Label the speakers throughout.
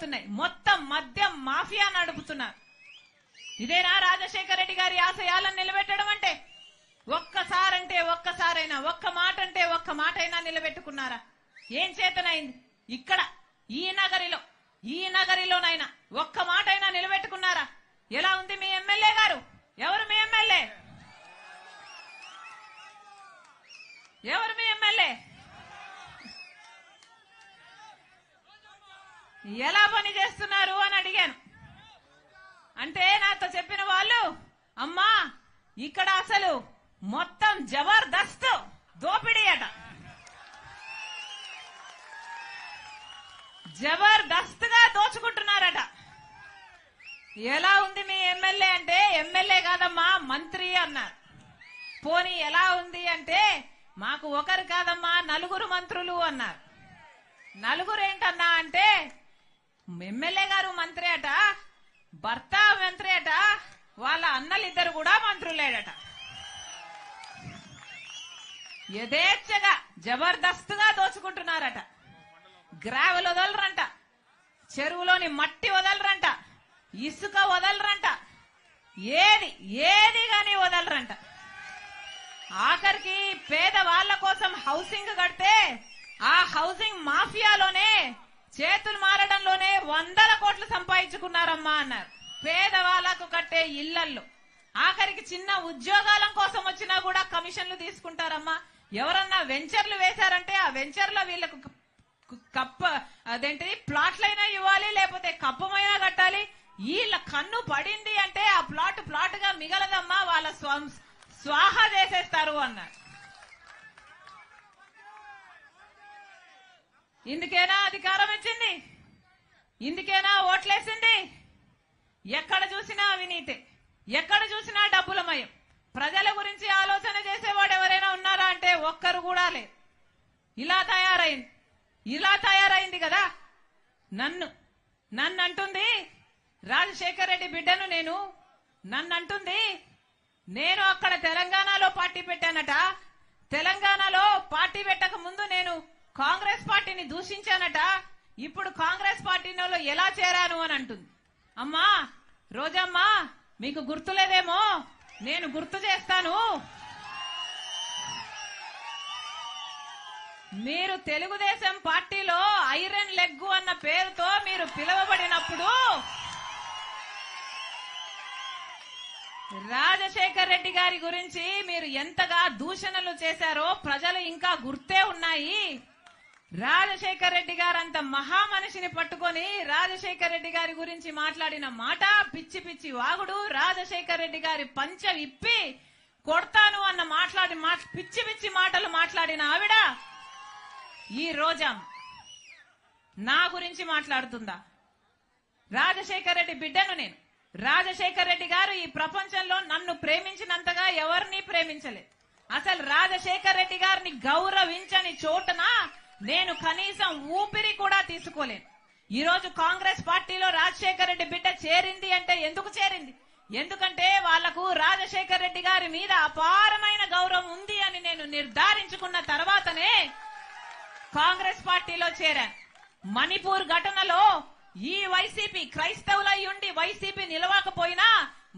Speaker 1: పోతున్నాయి. మొత్తం మద్యం మాఫియా నడుపుతున్నారు. ఇదేనా రాజశేఖర రెడ్డి గారి ఆశయాలను నిలబెట్టడం అంటే? ఒక్కసారైనా ఒక్క మాట అంటే ఒక్క మాట అయినా నిలబెట్టుకున్నారా? ఏం చేతనైంది? ఇక్కడ ఈ నగరిలోనైనా ఒక్క మాట అయినా నిలబెట్టుకున్నారా? ఎలా ఉంది మీ ఎమ్మెల్యే గారు? ఎవరు మీ ఎమ్మెల్యే? ఎలా పని చేస్తున్నారు అని అడిగాను. అంటే నాతో చెప్పిన వాళ్ళు, అమ్మా ఇక్కడ అసలు మొత్తం జబర్దస్త్ దోపిడీ అట, జబర్దస్త్ గా దోచుకుంటున్నారట. ఎలా ఉంది మీ ఎమ్మెల్యే అంటే, ఎమ్మెల్యే కాదమ్మా మంత్రి అన్నారు. పోనీ ఎలా ఉంది అంటే, మాకు ఒకరు కాదమ్మా 4 మంత్రులు అన్నారు. 4 ఏంటన్నా అంటే, ఎమ్మెల్యే గారు మంత్రి అట, భర్త మంత్రి అట, వాళ్ళ అన్నలిద్దరు కూడా మంత్రులేడట. యథేచ్ఛగా జబర్దస్త్ గా దోచుకుంటున్నారట. గ్రావెల్ వదలరంట, చెరువులోని మట్టి వదలరంట, ఇసుక వదలరంట, ఏది గాని వదలరంట. ఆఖరికి పేద వాళ్ల కోసం హౌసింగ్ కడితే ఆ హౌసింగ్ మాఫియాలోనే చేతులు మారడంలోనే 100 కోట్లు సంపాదించుకున్నారమ్మా అన్నారు. పేదవాళ్లకు కట్టే ఇళ్లల్లో ఆఖరికి చిన్న ఉద్యోగాల కోసం వచ్చినా కూడా కమిషన్లు తీసుకుంటారమ్మా. ఎవరన్నా వెంచర్లు వేశారంటే ఆ వెంచర్లో వీళ్లకు అదేంటిది ప్లాట్లైనా ఇవ్వాలి, లేకపోతే కప్పమైనా కట్టాలి. వీళ్ళ కన్ను పడింది అంటే ఆ ప్లాట్ గా మిగలదమ్మా, వాళ్ళ స్వాహా చేసేస్తారు అన్నారు. ఇందుకేనా అధికారం ఇచ్చింది? ఇందుకేనా ఓట్లేసింది? ఎక్కడ చూసినా అవినీతి, ఎక్కడ చూసినా డబ్బులమయం. ప్రజల గురించి ఆలోచన చేసేవాడు ఎవరైనా ఉన్నారా అంటే ఒక్కరు కూడా లేదు. ఇలా తయారైంది కదా. నన్ను అంటుంది రాజశేఖర రెడ్డి బిడ్డను నన్ను అంటుంది నేను అక్కడ తెలంగాణలో పార్టీ పెట్టానట, తెలంగాణలో పార్టీ పెట్టక ముందు నేను కాంగ్రెస్ పార్టీని దూషించానట, ఇప్పుడు కాంగ్రెస్ పార్టీలో ఎలా చేరాను అని అంటుంది. అమ్మా రోజమ్మా, మీకు గుర్తులేదేమో, నేను గుర్తు చేస్తాను. మీరు తెలుగుదేశం పార్టీలో ఐరన్ లెగ్ అన్న పేరుతో మీరు పిలువబడినప్పుడు రాజశేఖర రెడ్డి గారి గురించి మీరు ఎంతగా దూషణలు చేశారో ప్రజలు ఇంకా గుర్తే ఉన్నాయి. రాజశేఖర రెడ్డి గారు అంత మహామనిషిని పట్టుకొని రాజశేఖర రెడ్డి గారి గురించి మాట్లాడిన మాట పిచ్చి వాగుడు. రాజశేఖర రెడ్డి గారి పంచ విప్పి కొడతాను అన్న పిచ్చి మాటలు మాట్లాడిన ఆవిడ ఈ రోజా నా గురించి మాట్లాడుతుందా? రాజశేఖర రెడ్డి బిడ్డను నేను. రాజశేఖర రెడ్డి గారు ఈ ప్రపంచంలో నన్ను ప్రేమించినంతగా ఎవరిని ప్రేమించలేదు. అసలు రాజశేఖర రెడ్డి గారిని గౌరవించని చోటన నేను కనీసం ఊపిరి కూడా తీసుకోలేను. ఈ రోజు కాంగ్రెస్ పార్టీలో రాజశేఖర రెడ్డి బిడ్డ చేరింది అంటే ఎందుకు చేరింది? ఎందుకంటే వాళ్లకు రాజశేఖర రెడ్డి గారి మీద అపారమైన గౌరవం ఉంది అని నేను నిర్ధారించుకున్న తర్వాతనే కాంగ్రెస్ పార్టీలో చేరాను. మణిపూర్ ఘటనలో ఈ వైసీపీ క్రైస్తవులయ్యుండి వైసీపీ నిలవకపోయినా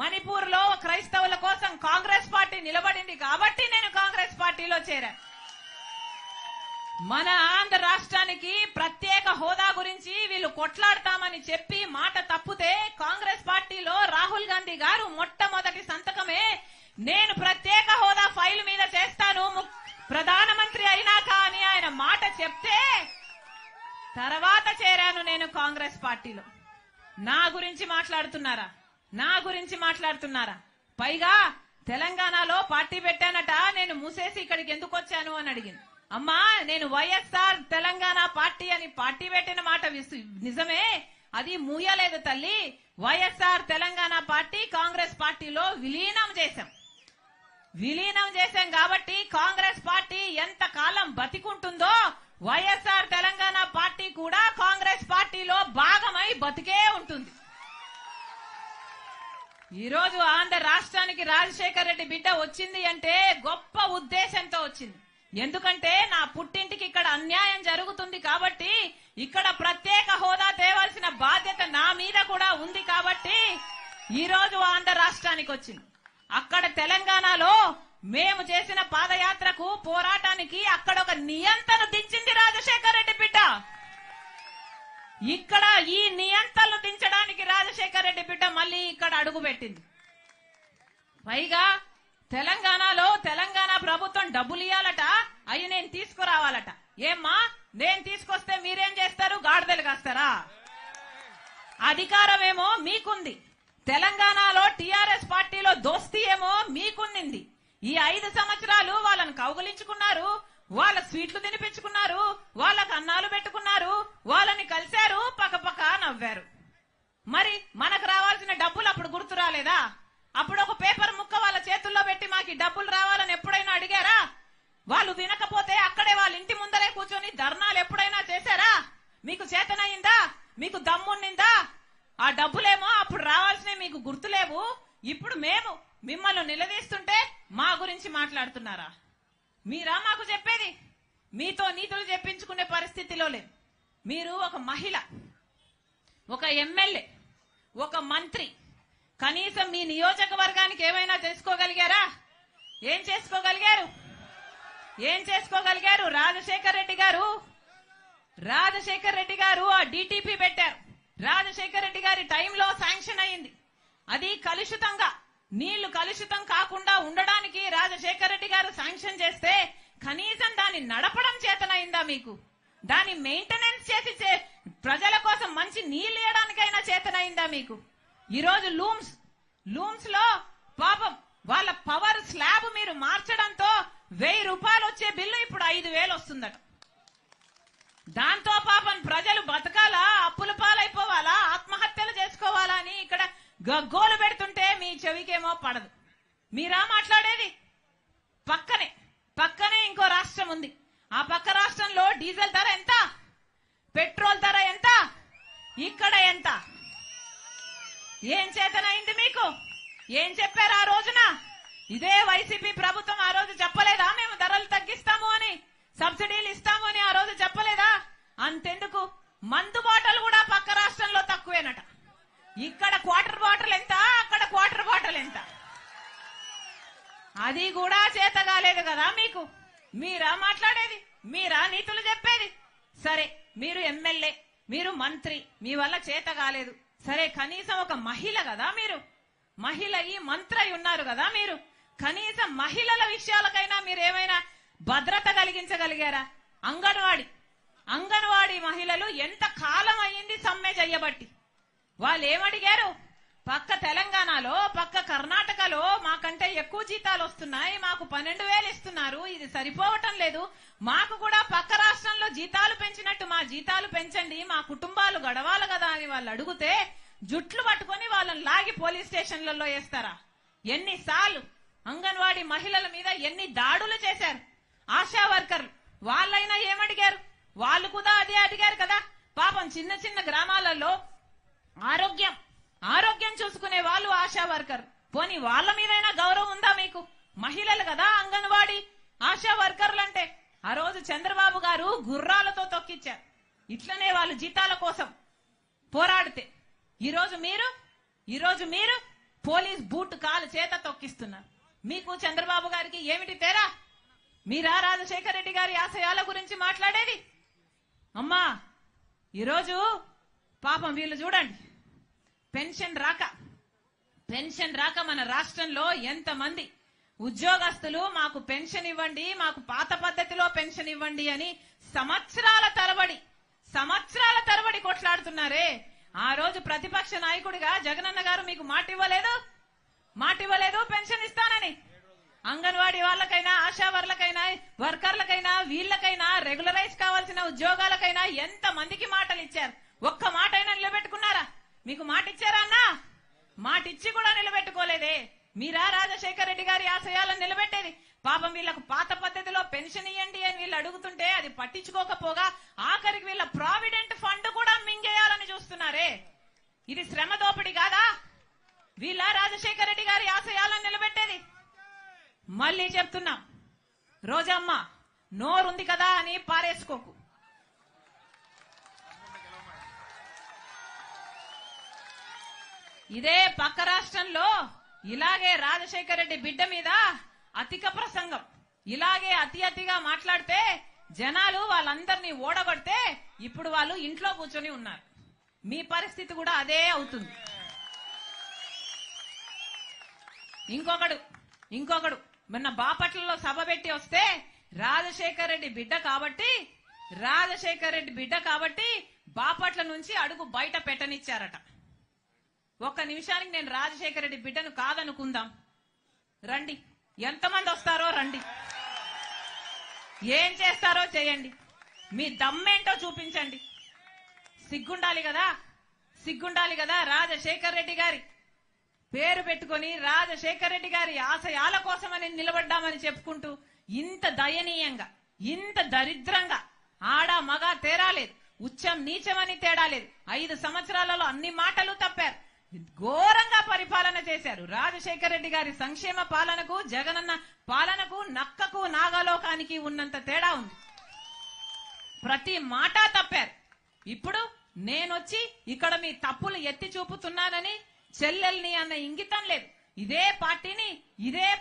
Speaker 1: మణిపూర్ లో క్రైస్తవుల కోసం కాంగ్రెస్ పార్టీ నిలబడింది కాబట్టి నేను కాంగ్రెస్ పార్టీలో చేరాను. మన ఆంధ్ర రాష్ట్రానికి ప్రత్యేక హోదా గురించి వీళ్ళు కొట్లాడతామని చెప్పి మాట తప్పితే కాంగ్రెస్ పార్టీలో రాహుల్ గాంధీ గారు మొట్టమొదటి సంతకమే నేను ప్రత్యేక హోదా ఫైల్ మీద చేస్తాను ప్రధానమంత్రి అయినాక అని ఆయన మాట చెప్తే తర్వాత చేరాను నేను కాంగ్రెస్ పార్టీలో. నా గురించి మాట్లాడుతున్నారా? పైగా తెలంగాణలో పార్టీ పెట్టానట, నేను మూసేసి ఇక్కడికి ఎందుకు వచ్చాను అని అడిగింది. అమ్మా నేను వైఎస్ఆర్ తెలంగాణ పార్టీ అని పార్టీ పెట్టిన మాట నిజమే, అది మూయలేదు తల్లి. వైఎస్ఆర్ తెలంగాణ పార్టీ కాంగ్రెస్ పార్టీలో విలీనం చేశాం కాబట్టి కాంగ్రెస్ పార్టీ ఎంత కాలం బతికుంటుందో వైఎస్ఆర్ తెలంగాణ పార్టీ కూడా కాంగ్రెస్ పార్టీలో భాగమై బతికే ఉంటుంది. ఈ రోజు ఆంధ్ర రాష్ట్రానికి రాజశేఖర రెడ్డి బిడ్డ వచ్చింది అంటే గొప్ప ఉద్దేశంతో వచ్చింది. ఎందుకంటే నా పుట్టింటికి ఇక్కడ అన్యాయం జరుగుతుంది కాబట్టి ఇక్కడ ప్రత్యేక హోదా తేవాల్సిన బాధ్యత ఈ రోజు ఆంధ్ర రాష్ట్రానికి వచ్చింది. అక్కడ తెలంగాణలో మేము చేసిన పాదయాత్రకు పోరాటానికి అక్కడ ఒక నియంత్రణ దించింది రాజశేఖర రెడ్డి బిడ్డ. ఇక్కడ ఈ నియంత్రణలు దించడానికి రాజశేఖర రెడ్డి బిడ్డ మళ్ళీ ఇక్కడ అడుగు పెట్టింది. పైగా తెలంగాణలో తెలంగాణ ప్రభుత్వం డబ్బులు ఇవ్వాలట, అవి నేను తీసుకురావాలట. ఏమ్మా, నేను తీసుకొస్తే మీరేం చేస్తారు? గాడిదలు కాస్తారా? అధికారం ఏమో మీకుంది, తెలంగాణలో టీఆర్ఎస్ పార్టీలో దోస్తీ ఏమో మీకుంది. ఈ 5 సంవత్సరాలు వాళ్ళని కౌగులించుకున్నారు, వాళ్ళ స్వీట్లు తినిపించుకున్నారు, వాళ్ళకు అన్నాలు పెట్టుకున్నారు, వాళ్ళని కలిశారు, పక్కపక్క నవ్వారు. మరి మనకు రావాల్సిన డబ్బులు అప్పుడు గుర్తు రాలేదా? అప్పుడు ఒక పేపర్ ముక్క వాళ్ళ చేతుల్లో పెట్టి మాకు డబ్బులు రావాలని ఎప్పుడైనా అడిగారా? వాళ్ళు వినకపోతే అక్కడే వాళ్ళ ఇంటి ముందరే కూర్చొని ధర్నాలు ఎప్పుడైనా చేశారా? మీకు చేతనయిందా? మీకు దమ్మున్నిందా? ఆ డబ్బులేమో అప్పుడు రావాల్సినవి మీకు గుర్తులేవు. ఇప్పుడు మేము మిమ్మల్ని నిలదీస్తుంటే మా గురించి మాట్లాడుతున్నారా? మీరా మాకు చెప్పేది? మీతో నీతులు చెప్పించుకునే పరిస్థితిలో లేదు. మీరు ఒక మహిళ, ఒక ఎమ్మెల్యే, ఒక మంత్రి, కనీసం మీ నియోజకవర్గానికి ఏమైనా చేసుకోగలిగారా? ఏం చేసుకోగలిగారు? ఏం చేసుకోగలిగారు? రాజశేఖర రెడ్డి గారు ఆ డిటిపి పెట్టారు. రాజశేఖర రెడ్డి గారి టైంలో శాంక్షన్ అయింది. అది కలుషితంగా, నీళ్లు కలుషితం కాకుండా ఉండడానికి రాజశేఖర రెడ్డి గారు శాంక్షన్ చేస్తే కనీసం దాన్ని నడపడం చేతనైందా మీకు? దాని మెయింటెనెన్స్ చేసి ప్రజల కోసం మంచి నీళ్లు ఇవ్వడానికైనా చేతనైందా మీకు? ఈరోజు లూమ్స్ లో పాపం వాళ్ళ పవర్ స్లాబ్ మీరు మార్చడంతో 1000 రూపాయలు వచ్చే బిల్లు ఇప్పుడు 5000 వస్తుందట. దాంతో పాపం ప్రజలు బతకాలా, అప్పుల పాలైపోవాలా, ఆత్మహత్యలు చేసుకోవాలా అని ఇక్కడ గగ్గోలు పెడుతుంటే మీ చెవికేమో పడదు. మీరా మాట్లాడేది? పక్కనే ఇంకో రాష్ట్రం ఉంది. ఆ పక్క రాష్ట్రంలో డీజిల్ ధర ఎంత, పెట్రోల్ ధర ఎంత, ఇక్కడ ఎంత? ఏం చేతనైంది మీకు? ఏం చెప్పారు ఆ రోజున? ఇదే వైసీపీ ప్రభుత్వం ఆ రోజు చెప్పలేదా మేము ధరలు తగ్గిస్తాము అని, సబ్సిడీలు ఇస్తాము అని ఆ రోజు చెప్పలేదా? అంతెందుకు, మందు బాటలు కూడా పక్క రాష్ట్రంలో తక్కువేనట. ఇక్కడ క్వార్టర్ బాటిల్ ఎంత, అక్కడ క్వార్టర్ బాటిల్ ఎంత? అది కూడా చేత కాలేదు కదా మీకు? మీరా మాట్లాడేది? మీరా నీతులు చెప్పేది? సరే, మీరు ఎమ్మెల్యే, మీరు మంత్రి, మీ వల్ల చేత కాలేదు. సరే, కనీసం ఒక మహిళ కదా మీరు, మహిళ ఈ మంత్రి ఉన్నారు కదా మీరు, కనీసం మహిళల విషయాలకైనా మీరు ఏమైనా భద్రత కలిగించగలిగారా? అంగన్వాడీ మహిళలు ఎంత కాలం అయ్యింది సమ్మె చెయ్యబట్టి. వాళ్ళు ఏమడిగారు? పక్క తెలంగాణలో, పక్క కర్ణాటకలో మాకంటే ఎక్కువ జీతాలు వస్తున్నాయి, మాకు 12,000 ఇస్తున్నారు, ఇది సరిపోవటం లేదు, మాకు కూడా పక్క రాష్ట్రంలో జీతాలు పెంచినట్టు మా జీతాలు పెంచండి, మా కుటుంబాలు గడవాలి కదా అని వాళ్ళు అడిగితే జుట్లు పట్టుకొని వాళ్ళని లాగి పోలీస్ స్టేషన్లలో వేస్తారా? ఎన్నిసార్లు అంగన్వాడీ మహిళల మీద ఎన్ని దాడులు చేశారు ఆశా వర్కర్లు. వాళ్ళైనా ఏమడిగారు? వాళ్ళు కూడా అదే అడిగారు కదా. పాపం చిన్న గ్రామాలలో ఆరోగ్యం చూసుకునే వాళ్ళు ఆశా వర్కర్. పోనీ వాళ్ళ మీదైనా గౌరవం ఉందా మీకు? మహిళలు కదా అంగన్వాడీ ఆశా వర్కర్లు అంటే. ఆ రోజు చంద్రబాబు గారు గుర్రాలతో తొక్కిచ్చారు. ఇట్లనే వాళ్ళు జీతాల కోసం పోరాడితే ఈరోజు మీరు పోలీస్ బూట్ కాలు చేత తొక్కిస్తున్నారు. మీకు చంద్రబాబు గారికి ఏమిటి తేడా? మీరా రాజశేఖర రెడ్డి గారి ఆశయాల గురించి మాట్లాడేది? అమ్మా, ఈరోజు పాపం వీళ్ళు చూడండి, పెన్షన్ రాక మన రాష్ట్రంలో ఎంతమంది ఉద్యోగస్తులు మాకు పెన్షన్ ఇవ్వండి, మాకు పాత పద్ధతిలో పెన్షన్ ఇవ్వండి అని సంవత్సరాల తరబడి కొట్లాడుతున్నారే. ఆ రోజు ప్రతిపక్ష నాయకుడిగా జగనన్న గారు మీకు మాట ఇవ్వలేదు పెన్షన్ ఇస్తానని. అంగన్వాడీ వాళ్ళకైనా, ఆశా వర్కర్లకైనా, వీళ్ళకైనా, రెగ్యులరైజ్ కావాల్సిన ఉద్యోగాలకైనా ఎంత మందికి మాటలు ఇచ్చారు? ఒక్క మాట అయినా నిలబెట్టుకున్నారా? మీకు మాట ఇచ్చారా అన్నా? మాట ఇచ్చి కూడా నిలబెట్టుకోలేదే. మీరా రాజశేఖర రెడ్డి గారి ఆశయాలను నిలబెట్టేది? పాపం వీళ్ళకు పాత పద్ధతిలో పెన్షన్ ఇవ్వండి అని వీళ్ళు అడుగుతుంటే అది పట్టించుకోకపోగా ఆఖరికి వీళ్ళ ప్రావిడెంట్ ఫండ్ కూడా మింగేయాలని చూస్తున్నారే. ఇది శ్రమ దోపిడీ కాదా? వీళ్ళ రాజశేఖర రెడ్డి గారి ఆశయాలను నిలబెట్టేది? మళ్ళీ చెప్తున్నాం, రోజమ్మ నోరుంది కదా అని పారేసుకోకు. ఇదే పక్క రాష్ట్రంలో ఇలాగే రాజశేఖర రెడ్డి బిడ్డ మీద అధిక ప్రసంగం, ఇలాగే అతిగా మాట్లాడితే జనాలు వాళ్ళందరినీ ఓడగొడితే ఇప్పుడు వాళ్ళు ఇంట్లో కూర్చొని ఉన్నారు. మీ పరిస్థితి కూడా అదే అవుతుంది. ఇంకొకడు మొన్న బాపట్లలో సభ పెట్టి వస్తే రాజశేఖర రెడ్డి బిడ్డ కాబట్టి బాపట్ల నుంచి అడుగు బయట పెట్టనిచ్చారట. ఒక్క నిమిషానికి నేను రాజశేఖర రెడ్డి బిడ్డను కాదనుకుందాం. రండి, ఎంతమంది వస్తారో రండి, ఏం చేస్తారో చేయండి, మీ దమ్మేంటో చూపించండి. సిగ్గుండాలి కదా రాజశేఖర రెడ్డి గారి పేరు పెట్టుకొని రాజశేఖర రెడ్డి గారి ఆశయాల కోసమని నిలబడ్డామని చెప్పుకుంటూ ఇంత దయనీయంగా, ఇంత దరిద్రంగా, ఆడ మగ తేడా లేదు, ఉచ్చం నీచమని తేడా లేదు, 5 సంవత్సరాలలో అన్ని మాటలు తప్పారు, ఘోరంగా పరిపాలన చేశారు. రాజశేఖర రెడ్డి గారి సంక్షేమ పాలనకు, జగనన్న పాలనకు, నక్కకు నాగలోకానికి ఉన్నంత తేడా ఉంది. ప్రతి మాట తప్పారు. ఇప్పుడు నేనొచ్చి ఇక్కడ మీ తప్పులు ఎత్తి చూపుతున్నానని చెల్లెల్ని అన్న ఇంగితం లేదు. ఇదే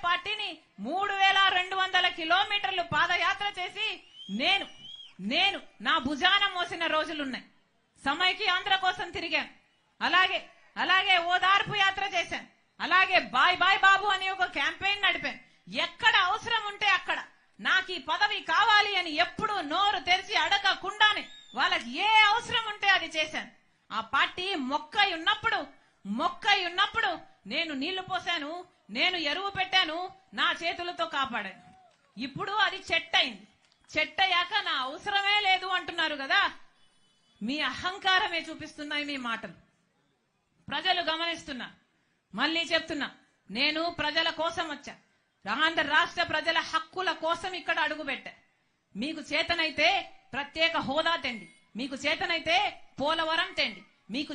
Speaker 1: పార్టీని 3200 కిలోమీటర్లు పాదయాత్ర చేసి నేను నా భుజాన మోసిన రోజులున్నాయి. సమైక్య ఆంధ్ర కోసం తిరిగాను, అలాగే ఓదార్పు యాత్ర చేశాను, అలాగే బాయ్ బాయ్ బాబు అని ఒక క్యాంపెయిన్ నడిపాను. ఎక్కడ అవసరం ఉంటే అక్కడ నాకు ఈ పదవి కావాలి అని ఎప్పుడు నోరు తెరిచి అడగకుండానే వాళ్ళకి ఏ అవసరం ఉంటే అది చేశాను. ఆ పార్టీ మొక్కై ఉన్నప్పుడు నేను నీళ్లు పోసాను, నేను ఎరువు పెట్టాను, నా చేతులతో కాపాడాను. ఇప్పుడు అది చెట్టయింది. చెట్టయ్యాక నా అవసరమే లేదు అంటున్నారు కదా. మీ అహంకారమే చూపిస్తున్నాయి మీ మాటలు. ప్రజలు గమనిస్తున్నా. మళ్ళీ చెప్తున్నా, నేను ప్రజల కోసం వచ్చా. ఆంధ్ర రాష్ట్ర ప్రజల హక్కుల కోసం ఇక్కడ అడుగుపెట్టా. మీకు చేతనైతే ప్రత్యేక హోదా తెండి, మీకు చేతనైతే పోలవరం తెండి, మీకు